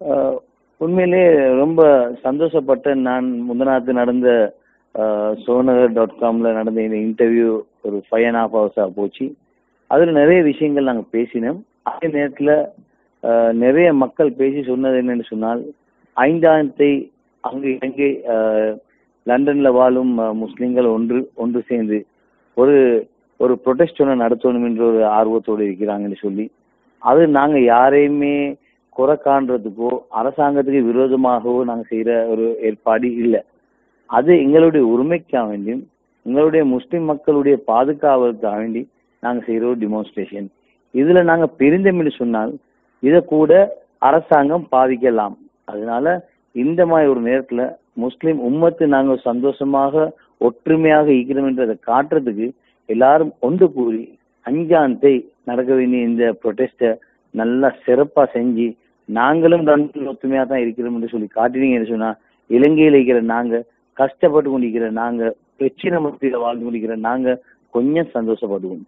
அ உண்மையிலே ரொம்ப சந்தோஷப்பட்டேன். நான் முந்தநாத்து நடந்த சோனகர்.comல நடந்த இந்த இன்டர்வியூ ஒரு 5½ ஹவர்ஸா போச்சு. அதுல நெறைய விஷயங்கள் நாங்க பேசினோம். அதே நேரத்துல நெறைய மக்கள் பேசி சொன்னது என்னன்னு சொன்னால், 5ஆந்தை அங்கு இங்கே லண்டன்ல வாழும் முஸ்லிம்கள் ஒன்று சேர்ந்து ஒரு ஒரு புரொடெஸ்ட் ஒண்ணு நடத்தணும் என்ற ஒரு ஆர்வத்தோடு இருக்கிறாங்கன்னு சொல்லி, அது நாங்க யாரையுமே குறை காண்றதுக்கோ, அரசாங்கத்துக்கு விரோதமாகவோ நாங்க செய்யற ஒரு ஏற்பாடு இல்ல. அது எங்களுடைய உரிமைக்காக வேண்டியும், எங்களுடைய முஸ்லிம் மக்களுடைய பாதுகாவலுக்காக வேண்டி நாங்க செய்யற ஒரு டெமான்ஸ்ட்ரேஷன். இதுல நாங்க பிரிந்தோம் என்று சொன்னால், இத கூட அரசாங்கம் பாதிக்கலாம். அதனால இந்த மாதிரி ஒரு நேரத்துல முஸ்லிம் உம்மத்து நாங்க சந்தோஷமாக ஒற்றுமையாக இருக்கிறோம் என்றதை காட்டுறதுக்கு எல்லாரும் ஒன்று கூடி 5ஆந்தை நடக்க வேண்டிய இந்த ப்ரொடெஸ்ட நல்லா சிறப்பா செஞ்சு நாங்களும் ஒத்துமையா தான் இருக்கிறோம் என்று சொல்லி காட்டினீங்கன்னு சொன்னா, இலங்கையில இருக்கிற நாங்க, கஷ்டப்பட்டு கொண்டிருக்கிற நாங்க, பிரச்சனை மத்தியில வாழ்ந்து கொண்டிருக்கிற நாங்க கொஞ்சம் சந்தோஷப்படுவோம்.